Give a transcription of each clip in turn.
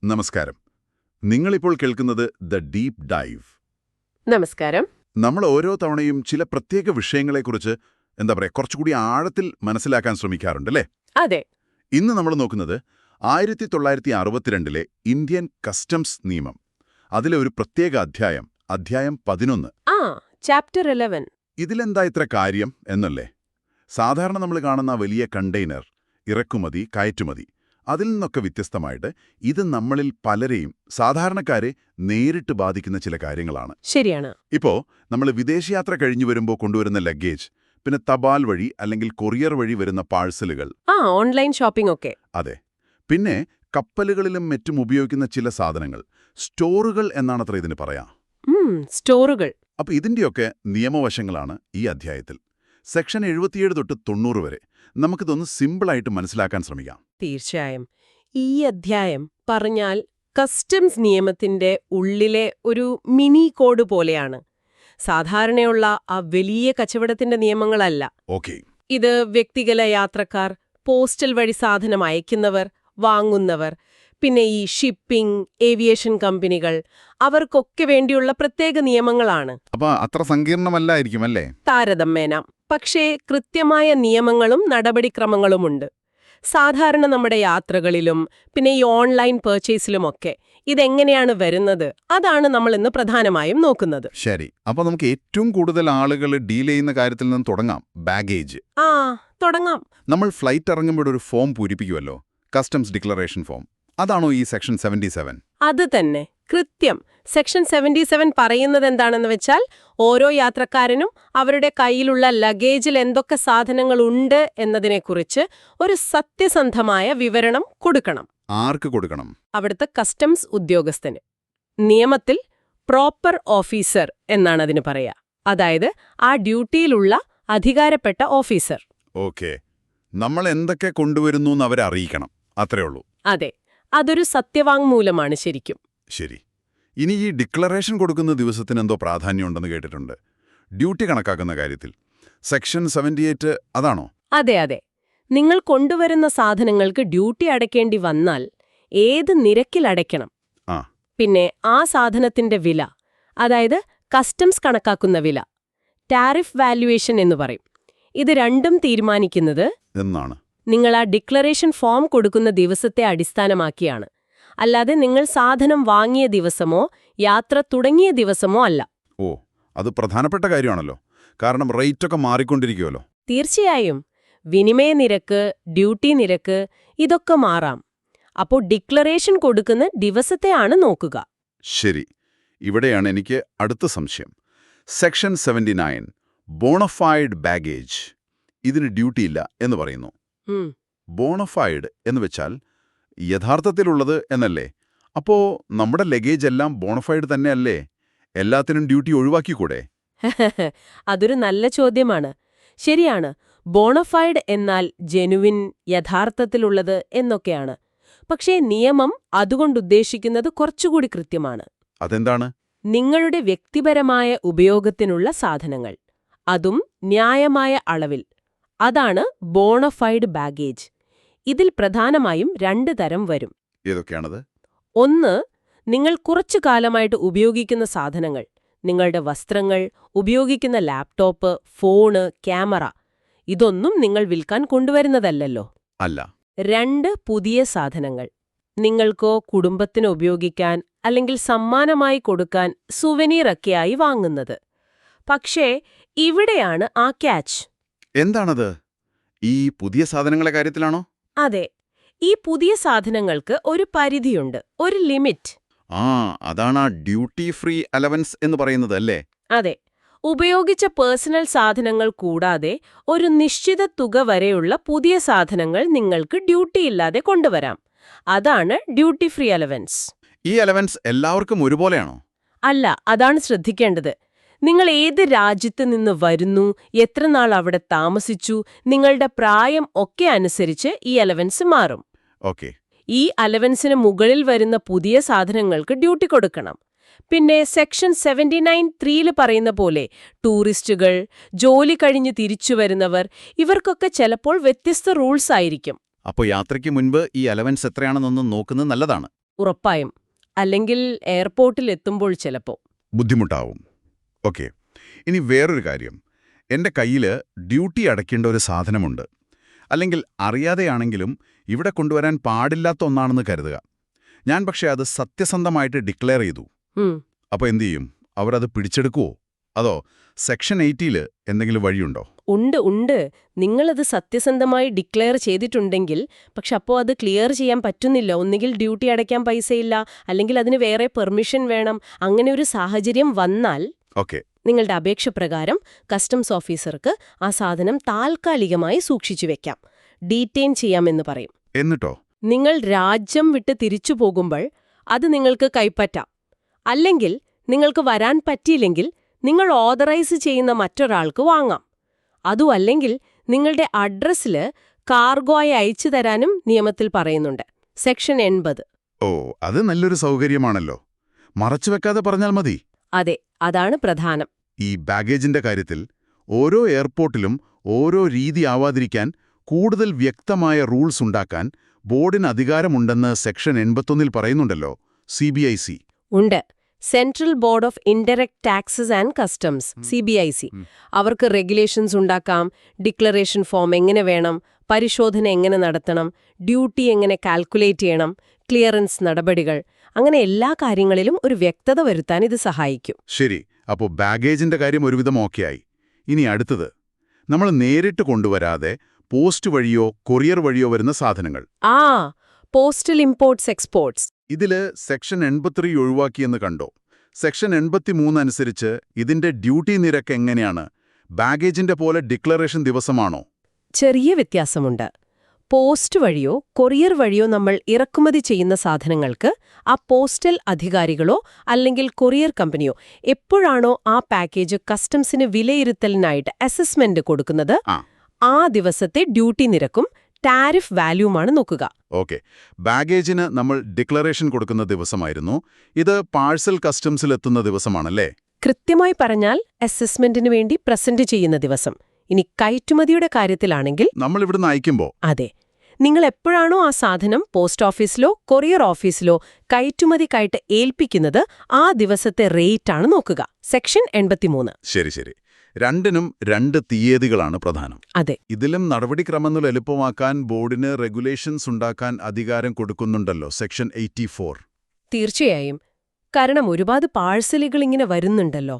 നമസ്കാരം. നിങ്ങളിപ്പോൾ കേൾക്കുന്നത് ദ ഡീപ് ഡൈവ്. നമസ്കാരം. നമ്മൾ ഓരോ തവണയും ചില പ്രത്യേക വിഷയങ്ങളെക്കുറിച്ച് കുറച്ചുകൂടി ആഴത്തിൽ മനസ്സിലാക്കാൻ ശ്രമിക്കാറുണ്ടല്ലേ? അതെ. ഇന്ന് നമ്മൾ നോക്കുന്നത് 1962 ഇന്ത്യൻ കസ്റ്റംസ് നിയമം. അതിലെ ഒരു പ്രത്യേക അധ്യായം 11. ചാപ്റ്റർ 11. ഇതിലെന്താ ഇത്ര കാര്യം എന്നല്ലേ? സാധാരണ നമ്മൾ കാണുന്ന വലിയ കണ്ടെയ്നർ, ഇറക്കുമതി, കയറ്റുമതി, അതിൽ നിന്നൊക്കെ വ്യത്യസ്തമായിട്ട് ഇത് നമ്മളിൽ പലരെയും, സാധാരണക്കാരെ നേരിട്ട് ബാധിക്കുന്ന ചില കാര്യങ്ങളാണ്. ശരിയാണ്. ഇപ്പോ നമ്മൾ വിദേശയാത്ര കഴിഞ്ഞു വരുമ്പോൾ കൊണ്ടുവരുന്ന ലഗേജ്, പിന്നെ തപാൽ വഴി അല്ലെങ്കിൽ കൊറിയർ വഴി വരുന്ന പാഴ്സലുകൾ, ഓൺലൈൻ ഷോപ്പിംഗ് ഒക്കെ. അതെ. പിന്നെ കപ്പലുകളിലും മറ്റും ഉപയോഗിക്കുന്ന ചില സാധനങ്ങൾ, സ്റ്റോറുകൾ എന്നാണത്ര ഇതിന് പറയാ. സ്റ്റോറുകൾ. അപ്പൊ ഇതിന്റെയൊക്കെ നിയമവശങ്ങളാണ് ഈ അധ്യായത്തിൽ. സെക്ഷൻ 77 തൊട്ട് 90 വരെ നമുക്കിതൊന്ന് സിമ്പിളായിട്ട് മനസ്സിലാക്കാൻ ശ്രമിക്കാം. തീർച്ചയായും. ഈ അധ്യായം പറഞ്ഞാൽ കസ്റ്റംസ് നിയമത്തിന്റെ ഉള്ളിലെ ഒരു മിനി കോഡ് പോലെയാണ്. സാധാരണയുള്ള ആ വലിയ കച്ചവടത്തിന്റെ നിയമങ്ങളല്ല. ഓക്കേ. ഇത് വ്യക്തിഗത യാത്രക്കാർ, പോസ്റ്റൽ വഴി സാധനം അയക്കുന്നവർ, വാങ്ങുന്നവർ, പിന്നെ ഈ ഷിപ്പിംഗ്, ഏവിയേഷൻ കമ്പനികൾ, അവർക്കൊക്കെ വേണ്ടിയുള്ള പ്രത്യേക നിയമങ്ങളാണ്. അപ്പൊ അത്ര സങ്കീർണമല്ലായിരിക്കും അല്ലേ? താരതമ്യേന. പക്ഷേ കൃത്യമായ നിയമങ്ങളും നടപടിക്രമങ്ങളുമുണ്ട്. സാധാരണ നമ്മുടെ യാത്രകളിലും പിന്നെ ഈ ഓൺലൈൻ പർച്ചേസിലുമൊക്കെ ഇതെങ്ങനെയാണ് വരുന്നത്, അതാണ് നമ്മൾ ഇന്ന് പ്രധാനമായും നോക്കുന്നത്. ശരി. അപ്പൊ നമുക്ക് ഏറ്റവും കൂടുതൽ ആളുകൾ ഡീൽ ചെയ്യുന്ന കാര്യത്തിൽ നിന്ന് തുടങ്ങാം. ബാഗേജ്. തുടങ്ങാം. നമ്മൾ ഫ്ലൈറ്റ് ഇറങ്ങുമ്പോൾ ഒരു ഫോം പൂരിപ്പിക്കുമല്ലോ, കസ്റ്റംസ് ഡിക്ലറേഷൻ ഫോം. അതാണോ ഈ സെക്ഷൻ 77? അത് തന്നെ, കൃത്യം. സെക്ഷൻ 77 പറയുന്നത് എന്താണെന്ന് വെച്ചാൽ, ഓരോ യാത്രക്കാരനും അവരുടെ കയ്യിലുള്ള ലഗേജിൽ എന്തൊക്കെ സാധനങ്ങളുണ്ട് എന്നതിനെക്കുറിച്ച് ഒരു സത്യസന്ധമായ വിവരണം കൊടുക്കണം. ആർക്ക് കൊടുക്കണം? അവിടുത്തെ കസ്റ്റംസ് ഉദ്യോഗസ്ഥന്. നിയമത്തിൽ പ്രോപ്പർ ഓഫീസർ എന്നാണ് അതിന് പറയാ. അതായത് ആ ഡ്യൂട്ടിയിലുള്ള അധികാരപ്പെട്ട ഓഫീസർ. ഓക്കേ. നമ്മൾ എന്തൊക്കെ കൊണ്ടുവരുന്നു എന്ന് അവരെ അറിയിക്കണം, അത്രേ ഉള്ളൂ. അതെ, അതൊരു സത്യവാങ്മൂലമാണ് ശരിക്കും. ശരി. ഇനി ഈ ഡിക്ലറേഷൻ കൊടുക്കുന്ന ദിവസത്തിന് എന്തോ പ്രാധാന്യമുണ്ടെന്ന് കേട്ടിട്ടുണ്ട്, ഡ്യൂട്ടി കണക്കാക്കുന്ന കാര്യത്തിൽ. സെക്ഷൻ 78 അതാണോ? അതെ അതെ. നിങ്ങൾ കൊണ്ടുവരുന്ന സാധനങ്ങൾക്ക് ഡ്യൂട്ടി അടയ്ക്കേണ്ടി വന്നാൽ ഏത് നിരക്കിൽ അടയ്ക്കണം, പിന്നെ ആ സാധനത്തിന്റെ വില, അതായത് കസ്റ്റംസ് കണക്കാക്കുന്ന വില, ടാരിഫ് വാല്യുവേഷൻ എന്ന് പറയും. ഇത് രണ്ടും തീരുമാനിക്കുന്നത് എന്നാണ് നിങ്ങൾ ആ ഡിക്ലറേഷൻ ഫോം കൊടുക്കുന്ന ദിവസത്തെ അടിസ്ഥാനമാക്കിയാണ്. അല്ലാതെ നിങ്ങൾ സാധനം വാങ്ങിയ ദിവസമോ യാത്ര തുടങ്ങിയ ദിവസമോ അല്ല. ഓ, അത് പ്രധാനപ്പെട്ട കാര്യമാണല്ലോ. കാരണം റേറ്റൊക്കെ മാറിക്കൊണ്ടിരിക്കുമല്ലോ. തീർച്ചയായും. വിനിമയ നിരക്ക്, ഡ്യൂട്ടി നിരക്ക്, ഇതൊക്കെ മാറാം. അപ്പോൾ ഡിക്ലറേഷൻ കൊടുക്കുന്ന ദിവസത്തെയാണ് നോക്കുക. ശരി. ഇവിടെയാണ് എനിക്ക് അടുത്ത സംശയം. Section 79 bona fide baggage. ഇതിന് ഡ്യൂട്ടിയില്ല എന്ന് പറയുന്നു. ബോണഫൈഡ് എന്ന് വെച്ചാൽ യഥാർത്ഥത്തിലുള്ളത് എന്നല്ലേ? അപ്പോ നമ്മുടെ ലഗേജ് എല്ലാം ബോണഫൈഡ് തന്നെയല്ലേ? എല്ലാത്തിനും ഡ്യൂട്ടി ഒഴിവാക്കിക്കൂടെ? അതൊരു നല്ല ചോദ്യമാണ്. ശരിയാണ്. ബോണഫൈഡ് എന്നാൽ ജെനുവിൻ, യഥാർത്ഥത്തിലുള്ളത് എന്നൊക്കെയാണ്. പക്ഷേ നിയമം അതുകൊണ്ടുദ്ദേശിക്കുന്നത് കുറച്ചുകൂടി കൃത്യമാണ്. അതെന്താണ്? നിങ്ങളുടെ വ്യക്തിപരമായ ഉപയോഗത്തിനുള്ള സാധനങ്ങൾ, അതും ന്യായമായ അളവിൽ. അതാണ് ബോണഫൈഡ് ബാഗേജ്. ഇതിൽ പ്രധാനമായും 2 തരം വരും. ഏതൊക്കെയാണത്? ഒന്ന്, നിങ്ങൾ കുറച്ചു കാലമായിട്ട് ഉപയോഗിക്കുന്ന സാധനങ്ങൾ, നിങ്ങളുടെ വസ്ത്രങ്ങൾ, ഉപയോഗിക്കുന്ന ലാപ്ടോപ്പ്, ഫോണ്, ക്യാമറ. ഇതൊന്നും നിങ്ങൾ വിൽക്കാൻ കൊണ്ടുവരുന്നതല്ലല്ലോ. അല്ല. 2, പുതിയ സാധനങ്ങൾ. നിങ്ങൾക്കോ കുടുംബത്തിന് ഉപയോഗിക്കാൻ അല്ലെങ്കിൽ സമ്മാനമായി കൊടുക്കാൻ സുവനീറൊക്കെയായി വാങ്ങുന്നത്. പക്ഷേ ഇവിടെയാണ് ആ ക്യാച്ച്. എന്താണത്? ഈ പുതിയ സാധനങ്ങളെ കാര്യത്തിലാണോ? അതെ. ഈ പുതിയ സാധനങ്ങൾക്ക് ഒരു പരിധിയുണ്ട്, ഒരു ലിമിറ്റ്. അതാണ് ആ ഡ്യൂട്ടി ഫ്രീ അലവൻസ് എന്ന് പറയുന്നത് അല്ലേ? അതെ. ഉപയോഗിച്ച പേഴ്സണൽ സാധനങ്ങൾ കൂടാതെ ഒരു നിശ്ചിത തുക വരെയുള്ള പുതിയ സാധനങ്ങൾ നിങ്ങൾക്ക് ഡ്യൂട്ടിയില്ലാതെ കൊണ്ടുവരാം. അതാണ് ഡ്യൂട്ടി ഫ്രീ അലവൻസ്. ഈ അലവൻസ് എല്ലാവർക്കും ഒരുപോലെയാണോ? അല്ല, അതാണ് ശ്രദ്ധിക്കേണ്ടത്. നിങ്ങൾ ഏത് രാജ്യത്ത് നിന്ന് വരുന്നു, എത്ര നാൾ അവിടെ താമസിച്ചു, നിങ്ങളുടെ പ്രായം ഒക്കെ അനുസരിച്ച് ഈ അലവൻസ് മാറും. ഓക്കേ. ഈ അലവൻസിന് മുകളിൽ വരുന്ന പുതിയ സാധനങ്ങൾക്ക് ഡ്യൂട്ടി കൊടുക്കണം. പിന്നെ സെക്ഷൻ 79(3) പറയുന്ന പോലെ ടൂറിസ്റ്റുകൾ, ജോലി കഴിഞ്ഞ് തിരിച്ചുവരുന്നവർ, ഇവർക്കൊക്കെ ചിലപ്പോൾ വ്യത്യസ്ത റൂൾസ് ആയിരിക്കും. അപ്പോൾ യാത്രയ്ക്ക് മുൻപ് ഈ അലവൻസ് എത്രയാണെന്നൊന്ന് നോക്കുന്നത് നല്ലതാണ്. ഉറപ്പായും. അല്ലെങ്കിൽ എയർപോർട്ടിൽ എത്തുമ്പോൾ ചിലപ്പോൾ. ബുദ്ധിമുട്ടാവും. ഓക്കെ. ഇനി വേറൊരു കാര്യം. എൻ്റെ കയ്യിൽ ഡ്യൂട്ടി അടയ്ക്കേണ്ട ഒരു സാധനമുണ്ട്. അല്ലെങ്കിൽ അറിയാതെയാണെങ്കിലും ഇവിടെ കൊണ്ടുവരാൻ പാടില്ലാത്ത ഒന്നാണെന്ന് കരുതുക. ഞാൻ പക്ഷേ അത് സത്യസന്ധമായിട്ട് ഡിക്ലെയർ ചെയ്തു. അപ്പോൾ എന്തു ചെയ്യും? അവരത് പിടിച്ചെടുക്കുവോ? അതോ സെക്ഷൻ 80 എന്തെങ്കിലും വഴിയുണ്ടോ? ഉണ്ട്. നിങ്ങളത് സത്യസന്ധമായി ഡിക്ലെയർ ചെയ്തിട്ടുണ്ടെങ്കിൽ, പക്ഷെ അപ്പോൾ അത് ക്ലിയർ ചെയ്യാൻ പറ്റുന്നില്ല. ഒന്നുകിൽ ഡ്യൂട്ടി അടയ്ക്കാൻ പൈസയില്ല, അല്ലെങ്കിൽ അതിന് വേറെ പെർമിഷൻ വേണം. അങ്ങനെ ഒരു സാഹചര്യം വന്നാൽ ഓക്കെ, നിങ്ങളുടെ അപേക്ഷ പ്രകാരം കസ്റ്റംസ് ഓഫീസർക്ക് ആ സാധനം താൽക്കാലികമായി സൂക്ഷിച്ചു വെക്കാം. ഡീറ്റെയിൻ ചെയ്യാമെന്ന് പറയും. എന്നിട്ടോ? നിങ്ങൾ രാജ്യം വിട്ട് തിരിച്ചു പോകുമ്പോൾ അത് നിങ്ങൾക്ക് കൈപ്പറ്റാം. അല്ലെങ്കിൽ നിങ്ങൾക്ക് വരാൻ പറ്റിയില്ലെങ്കിൽ നിങ്ങൾ ഓതറൈസ് ചെയ്യുന്ന മറ്റൊരാൾക്ക് വാങ്ങാം. അതുമല്ലെങ്കിൽ നിങ്ങളുടെ അഡ്രസ്സിൽ കാർഗോയെ അയച്ചു തരാനും നിയമത്തിൽ പറയുന്നുണ്ട്. സെക്ഷൻ 80. ഓ, അത് നല്ലൊരു സൗകര്യമാണല്ലോ. മറച്ചുവെക്കാതെ പറഞ്ഞാൽ മതി. അതെ, അതാണ് പ്രധാനം. ഈ ബാഗേജിന്റെ കാര്യത്തിൽ ഓരോ എയർപോർട്ടിലും ഓരോ രീതി ആവാതിരിക്കാൻ കൂടുതൽ വ്യക്തമായ റൂൾസ് ഉണ്ടാക്കാൻ ബോർഡിന് അധികാരമുണ്ടെന്ന് സെക്ഷൻ 81 പറയുന്നുണ്ടല്ലോ. CBIC ഉണ്ട്. Central board of indirect taxes and customs, CBIC. അവർക്ക് റെഗുലേഷൻസ് ഉണ്ടാക്കാം. ഡിക്ലറേഷൻ ഫോം എങ്ങനെ വേണം, പരിശോധന എങ്ങനെ നടത്തണം, ഡ്യൂട്ടി എങ്ങനെ കാൽക്കുലേറ്റ് ചെയ്യണം, ക്ലിയറൻസ് നടപടികൾ, അങ്ങനെ എല്ലാ കാര്യങ്ങളിലും ഒരു വ്യക്തത വരുത്താൻ ഇത് സഹായിക്കും. ശരി. അപ്പോൾ ബാഗേജിന്റെ കാര്യം ഒരുവിധം ഓക്കെയായി. ഇനി അടുത്തത്, നമ്മൾ നേരിട്ട് കൊണ്ടുവരാതെ പോസ്റ്റ് വഴിയോ കൊറിയർ വഴിയോ വരുന്ന സാധനങ്ങൾ. Postal imports exports. ഇതില് സെക്ഷൻ 83 ഒഴിവാക്കിയെന്ന് കണ്ടോ? സെക്ഷൻ 83 അനുസരിച്ച് ഇതിന്റെ ഡ്യൂട്ടി നിരക്ക് എങ്ങനെയാണ്? ബാഗേജിന്റെ പോലെ ഡിക്ലറേഷൻ ദിവസമാണോ? ചെറിയ വ്യത്യാസമുണ്ട്. പോസ്റ്റ് വഴിയോ കൊറിയർ വഴിയോ നമ്മൾ ഇറക്കുമതി ചെയ്യുന്ന സാധനങ്ങൾക്ക് ആ പോസ്റ്റൽ അധികാരികളോ അല്ലെങ്കിൽ കൊറിയർ കമ്പനിയോ എപ്പോഴാണോ ആ പാക്കേജ് കസ്റ്റംസിന് വിലയിരുത്തലിനായിട്ട് അസസ്മെന്റ് കൊടുക്കുന്നത്, ആ ദിവസത്തെ ഡ്യൂട്ടി നിരക്കും ടാരിഫ് വാല്യൂമാണ് നോക്കുക. ഓക്കെ. ബാഗേജിന് നമ്മൾ ഡിക്ലറേഷൻ കൊടുക്കുന്ന ദിവസമായിരുന്നു. ഇത് പാഴ്സൽ കസ്റ്റംസിലെത്തുന്ന ദിവസമാണല്ലേ? കൃത്യമായി പറഞ്ഞാൽ അസസ്മെന്റിന് വേണ്ടി പ്രസന്റ് ചെയ്യുന്ന ദിവസം. ഇനി കയറ്റുമതിയുടെ കാര്യത്തിലാണെങ്കിൽ നമ്മളിവിടുന്ന് അയക്കുമ്പോൾ, അതെ, നിങ്ങൾ എപ്പോഴാണോ ആ സാധനം പോസ്റ്റ് ഓഫീസിലോ കൊറിയർ ഓഫീസിലോ കയറ്റുമതിക്കായിട്ട് ഏൽപ്പിക്കുന്നത്, ആ ദിവസത്തെ റേറ്റാണ് നോക്കുക. സെക്ഷൻ 83. ശരി. രണ്ടിനും 2 തീയതികളാണ് പ്രധാനം. അതെ. ഇതിലും നടപടിക്രമങ്ങൾ എളുപ്പമാക്കാൻ ബോർഡിന് റെഗുലേഷൻസ് ഉണ്ടാക്കാൻ അധികാരം കൊടുക്കുന്നുണ്ടല്ലോ, സെക്ഷൻ 84. തീർച്ചയായും. കാരണം ഒരുപാട് പാഴ്സലുകൾ ഇങ്ങനെ വരുന്നുണ്ടല്ലോ.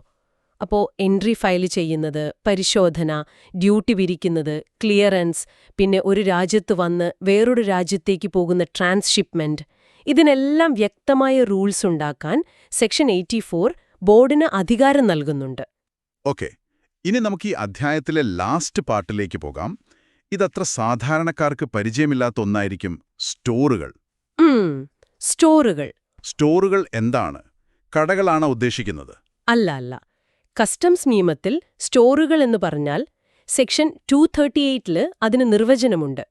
അപ്പോൾ എൻട്രി ഫയൽ ചെയ്യുന്നത്, പരിശോധന, ഡ്യൂട്ടി പിരിക്കുന്നത്, ക്ലിയറൻസ്, പിന്നെ ഒരു രാജ്യത്ത് വന്ന് വേറൊരു രാജ്യത്തേക്ക് പോകുന്ന ട്രാൻസ്ഷിപ്മെന്റ്, ഇതിനെല്ലാം വ്യക്തമായ റൂൾസ് ഉണ്ടാക്കാൻ സെക്ഷൻ 84 ബോർഡിന് അധികാരം നൽകുന്നുണ്ട്. ഓക്കെ. ഇനി നമുക്ക് ഈ അധ്യായത്തിലെ ലാസ്റ്റ് പാർട്ടിലേക്ക് പോകാം. ഇതത്ര സാധാരണക്കാർക്ക് പരിചയമില്ലാത്ത ഒന്നായിരിക്കും സ്റ്റോറുകൾ. സ്റ്റോറുകൾ എന്താണ്? കടകളാണോ ഉദ്ദേശിക്കുന്നത്? അല്ല. കസ്റ്റംസ് നിയമത്തിൽ സ്റ്റോറുകൾ എന്ന് പറഞ്ഞാൽ സെക്ഷൻ 238 അതിന് നിർവചനമുണ്ട്.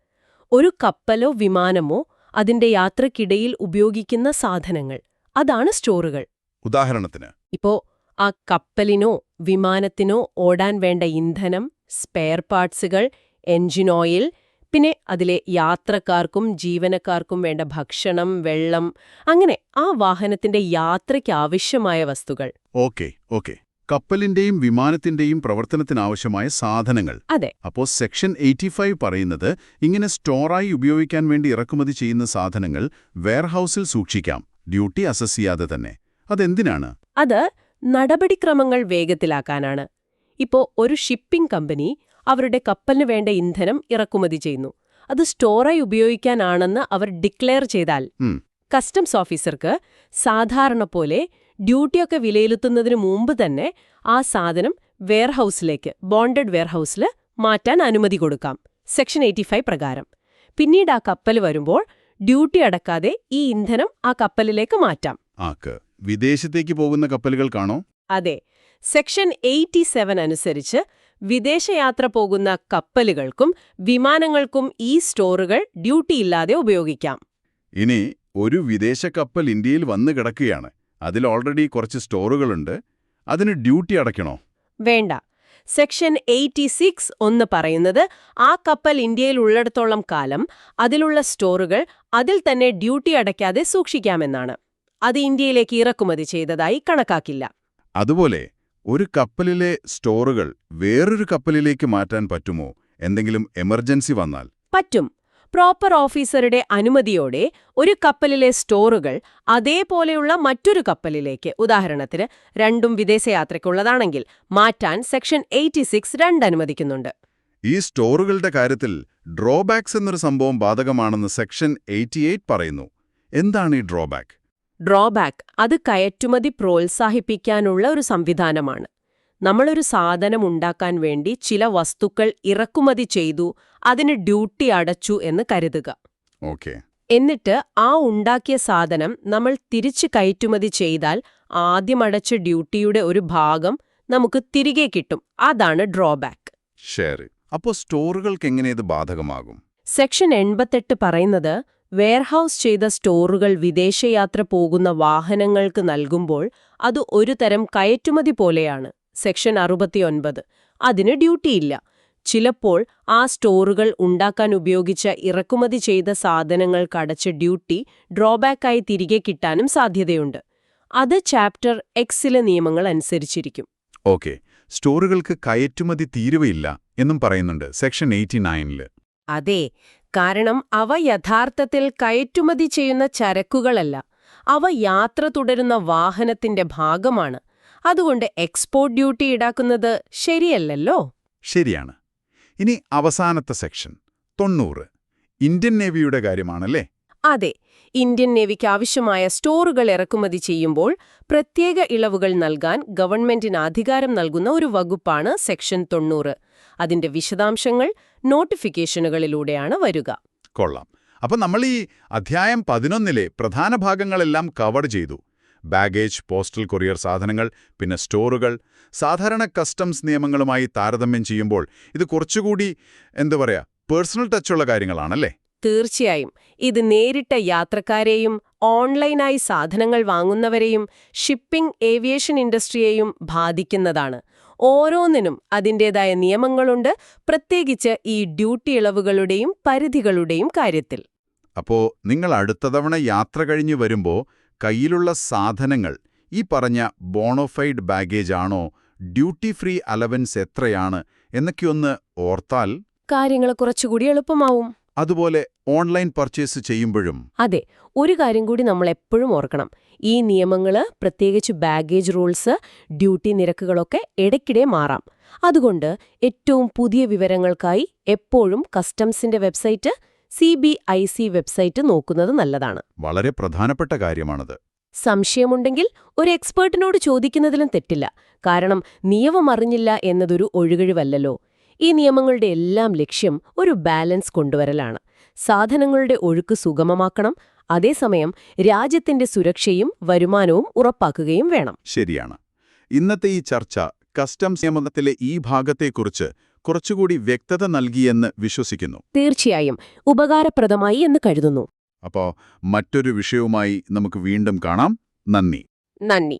ഒരു കപ്പലോ വിമാനമോ അതിന്റെ യാത്രക്കിടയിൽ ഉപയോഗിക്കുന്ന സാധനങ്ങൾ, അതാണ് സ്റ്റോറുകൾ. ഉദാഹരണത്തിന്, ഇപ്പോ ആ കപ്പലിനോ വിമാനത്തിനോ ഓടാൻ വേണ്ട ഇന്ധനം, സ്പെയർ പാർട്സുകൾ, എൻജിൻ ഓയിൽ, പിന്നെ അതിലെ യാത്രക്കാർക്കും ജീവനക്കാർക്കും വേണ്ട ഭക്ഷണം, വെള്ളം, അങ്ങനെ ആ വാഹനത്തിന്റെ യാത്രയ്ക്ക് ആവശ്യമായ വസ്തുക്കൾ. ഓക്കെ. കപ്പലിന്റെയും വിമാനത്തിന്റെയും പ്രവർത്തനത്തിനാവശ്യമായ സാധനങ്ങൾ. അതെ. അപ്പോൾ സെക്ഷൻ 85 പറയുന്നത് ഇങ്ങനെ സ്റ്റോറായി ഉപയോഗിക്കാൻ വേണ്ടി ഇറക്കുമതി ചെയ്യുന്ന സാധനങ്ങൾ വെയർഹൌസിൽ സൂക്ഷിക്കാം, ഡ്യൂട്ടി അസസ് ചെയ്യാതെ തന്നെ. അതെന്തിനാണ്? അത് നടപടിക്രമങ്ങൾ വേഗത്തിലാക്കാനാണ്. ഇപ്പോ ഒരു ഷിപ്പിംഗ് കമ്പനി അവരുടെ കപ്പലിന് വേണ്ട ഇന്ധനം ഇറക്കുമതി ചെയ്യുന്നു. അത് സ്റ്റോറായി ഉപയോഗിക്കാനാണെന്ന് അവർ ഡിക്ലെയർ ചെയ്താൽ കസ്റ്റംസ് ഓഫീസർക്ക് സാധാരണ പോലെ ഡ്യൂട്ടിയൊക്കെ വിലയിരുത്തുന്നതിന് മുമ്പ് തന്നെ ആ സാധനം വെയർഹൌസിലേക്ക്, ബോണ്ടഡ് വെയർഹൌസിൽ മാറ്റാൻ അനുമതി കൊടുക്കാം, സെക്ഷൻ 85 പ്രകാരം. പിന്നീട് ആ കപ്പൽ വരുമ്പോൾ ഡ്യൂട്ടി അടക്കാതെ ഈ ഇന്ധനം ആ കപ്പലിലേക്ക് മാറ്റാം. വിദേശത്തേക്ക് പോകുന്ന കപ്പലുകൾക്കാണോ? അതെ. സെക്ഷൻ 87 അനുസരിച്ച് വിദേശയാത്ര പോകുന്ന കപ്പലുകൾക്കും വിമാനങ്ങൾക്കും ഈ സ്റ്റോറുകൾ ഡ്യൂട്ടിയില്ലാതെ ഉപയോഗിക്കാം. ഇനി ഒരു വിദേശ കപ്പൽ ഇന്ത്യയിൽ വന്നു കിടക്കുകയാണ്. അതിൽ ഓൾറെഡി കുറച്ച് സ്റ്റോറുകളുണ്ട്. അതിന് ഡ്യൂട്ടി അടയ്ക്കണോ? വേണ്ട. സെക്ഷൻ 86 ഒന്ന് പറയുന്നത് ആ കപ്പൽ ഇന്ത്യയിൽ ഉള്ളിടത്തോളം കാലം അതിലുള്ള സ്റ്റോറുകൾ അതിൽ തന്നെ ഡ്യൂട്ടി അടയ്ക്കാതെ സൂക്ഷിക്കാമെന്നാണ്. അത് ഇന്ത്യയിലേക്ക് ഇറക്കുമതി ചെയ്തതായി കണക്കാക്കില്ല. അതുപോലെ ഒരു കപ്പലിലെ സ്റ്റോറുകൾ വേറൊരു കപ്പലിലേക്ക് മാറ്റാൻ പറ്റുമോ? എന്തെങ്കിലും എമർജൻസി വന്നാൽ? പറ്റും. പ്രോപ്പർ ഓഫീസറുടെ അനുമതിയോടെ ഒരു കപ്പലിലെ സ്റ്റോറുകൾ അതേപോലെയുള്ള മറ്റൊരു കപ്പലിലേക്ക്, ഉദാഹരണത്തിന് രണ്ടും വിദേശയാത്രയ്ക്കുള്ളതാണെങ്കിൽ, മാറ്റാൻ സെക്ഷൻ 86 അനുവദിക്കുന്നുണ്ട്. ഈ സ്റ്റോറുകളുടെ കാര്യത്തിൽ ഡ്രോബാക്സ് എന്നൊരു സംഭവം ബാധകമാണെന്ന് സെക്ഷൻ 88 പറയുന്നു. എന്താണ് ഈ ഡ്രോബാക്ക്? ഡ്രോബാക്ക് അത് കയറ്റുമതി പ്രോത്സാഹിപ്പിക്കാനുള്ള ഒരു സംവിധാനമാണ്. നമ്മളൊരു സാധനം ഉണ്ടാക്കാൻ വേണ്ടി ചില വസ്തുക്കൾ ഇറക്കുമതി ചെയ്തു, അതിന് ഡ്യൂട്ടി അടച്ചു എന്ന് കരുതുക. ഓക്കെ. എന്നിട്ട് ആ ഉണ്ടാക്കിയ സാധനം നമ്മൾ തിരിച്ച് കയറ്റുമതി ചെയ്താൽ ആദ്യം അടച്ച ഡ്യൂട്ടിയുടെ ഒരു ഭാഗം നമുക്ക് തിരികെ കിട്ടും. അതാണ് ഡ്രോബാക്ക്. ശരി. അപ്പോൾ സ്റ്റോറുകൾക്ക് എങ്ങനെ ഇത് ബാധകമാകും? സെക്ഷൻ 88 പറയുന്നത് വെയർഹൌസ് ചെയ്ത സ്റ്റോറുകൾ വിദേശയാത്ര പോകുന്ന വാഹനങ്ങൾക്ക് നൽകുമ്പോൾ അത് ഒരു തരം കയറ്റുമതി പോലെയാണ്. സെക്ഷൻ 69 അതിന് ഡ്യൂട്ടിയില്ല. ചിലപ്പോൾ ആ സ്റ്റോറുകൾ ഉണ്ടാക്കാൻ ഉപയോഗിച്ച ഇറക്കുമതി ചെയ്ത സാധനങ്ങൾക്ക് അടച്ച ഡ്യൂട്ടി ഡ്രോബാക്കായി തിരികെ കിട്ടാനും സാധ്യതയുണ്ട്. അത് ചാപ്റ്റർ എക്സിലെ നിയമങ്ങൾ അനുസരിച്ചിരിക്കും. ഓക്കെ. സ്റ്റോറുകൾക്ക് കയറ്റുമതി തീരുവയില്ല എന്നും പറയുന്നുണ്ട് സെക്ഷൻ 89-ല്. അതെ, കാരണം അവ യഥാർത്ഥത്തിൽ കയറ്റുമതി ചെയ്യുന്ന ചരക്കുകളല്ല. അവ യാത്ര തുടരുന്ന വാഹനത്തിന്റെ ഭാഗമാണ്. അതുകൊണ്ട് എക്സ്പോർട്ട് ഡ്യൂട്ടി ഈടാക്കുന്നത് ശരിയല്ലല്ലോ. ശരിയാണ്. ഇനി അവസാനത്തെ സെക്ഷൻ 90 ഇന്ത്യൻ നേവിയുടെ കാര്യമാണല്ലേ? അതെ, ഇന്ത്യൻ നേവിക്ക് ആവശ്യമായ സ്റ്റോറുകൾ ഇറക്കുമതി ചെയ്യുമ്പോൾ പ്രത്യേക ഇളവുകൾ നൽകാൻ ഗവൺമെന്റിന് അധികാരം നൽകുന്ന ഒരു വകുപ്പാണ് സെക്ഷൻ 90. അതിന്റെ വിശദാംശങ്ങൾ നോട്ടിഫിക്കേഷനുകളിലൂടെയാണ് വരിക. കൊള്ളാം. അപ്പം നമ്മൾ ഈ അധ്യായം 11-ലെ പ്രധാന ഭാഗങ്ങളെല്ലാം കവർ ചെയ്തു. ബാഗേജ്, പോസ്റ്റൽ കൊറിയർ സാധനങ്ങൾ, പിന്നെ സ്റ്റോറുകൾ. സാധാരണ കസ്റ്റംസ് നിയമങ്ങളുമായി താരതമ്യം ചെയ്യുമ്പോൾ ഇത് കുറച്ചുകൂടി പേഴ്സണൽ ടച്ചുള്ള കാര്യങ്ങളാണല്ലേ? തീർച്ചയായും. ഇത് നേരിട്ട യാത്രക്കാരെയും ഓൺലൈനായി സാധനങ്ങൾ വാങ്ങുന്നവരെയും ഷിപ്പിംഗ് ഏവിയേഷൻ ഇൻഡസ്ട്രിയെയും ബാധിക്കുന്നതാണ്. ഓരോന്നിനും അതിൻ്റേതായ നിയമങ്ങളുണ്ട്, പ്രത്യേകിച്ച് ഈ ഡ്യൂട്ടി ഇളവുകളുടെയും പരിധികളുടെയും കാര്യത്തിൽ. അപ്പോൾ നിങ്ങൾ അടുത്ത തവണ യാത്ര കഴിഞ്ഞു വരുമ്പോൾ കയ്യിലുള്ള സാധനങ്ങൾ ഈ പറഞ്ഞ ബോണോഫൈഡ് ബാഗേജ് ആണോ, ഡ്യൂട്ടി ഫ്രീ അലവൻസ് എത്രയാണ് എന്നൊക്കെയൊന്ന് ഓർത്താൽ കാര്യങ്ങൾ കുറച്ചുകൂടി എളുപ്പമാവും. അതുപോലെ ഓൺലൈൻ പർച്ചേസ് ചെയ്യുമ്പോഴും. അതെ, ഒരു കാര്യം കൂടി നമ്മൾ എപ്പോഴും ഓർക്കണം. ഈ നിയമങ്ങൾ, പ്രത്യേകിച്ച് ബാഗേജ് റൂൾസ്, ഡ്യൂട്ടി നിരക്കുകളൊക്കെ ഇടയ്ക്കിടെ മാറാം. അതുകൊണ്ട് ഏറ്റവും പുതിയ വിവരങ്ങൾക്കായി എപ്പോഴും കസ്റ്റംസിന്റെ വെബ്സൈറ്റ്, CBIC വെബ്സൈറ്റ് നോക്കുന്നത് നല്ലതാണ്. വളരെ പ്രധാനപ്പെട്ട കാര്യമാണത്. സംശയമുണ്ടെങ്കിൽ ഒരു എക്സ്പേർട്ടിനോട് ചോദിക്കുന്നതിലും തെറ്റില്ല. കാരണം നിയമം അറിഞ്ഞില്ല എന്നതൊരു ഒഴുകഴിവല്ലല്ലോ. ഈ നിയമങ്ങളുടെ എല്ലാം ലക്ഷ്യം ഒരു ബാലൻസ് കൊണ്ടുവരലാണ്. സാധനങ്ങളുടെ ഒഴുക്ക് സുഗമമാക്കണം, അതേസമയം രാജ്യത്തിന്റെ സുരക്ഷയും വരുമാനവും ഉറപ്പാക്കുകയും വേണം. ശരിയാണ്. ഇന്നത്തെ ഈ ചർച്ച കസ്റ്റംസ് നിയമത്തിലെ ഈ ഭാഗത്തെക്കുറിച്ച് കുറച്ചുകൂടി വ്യക്തത നൽകിയെന്ന് വിശ്വസിക്കുന്നു. തീർച്ചയായും ഉപകാരപ്രദമായി എന്ന് കരുതുന്നു. അപ്പോൾ മറ്റൊരു വിഷയവുമായി നമുക്ക് വീണ്ടും കാണാം. നന്ദി.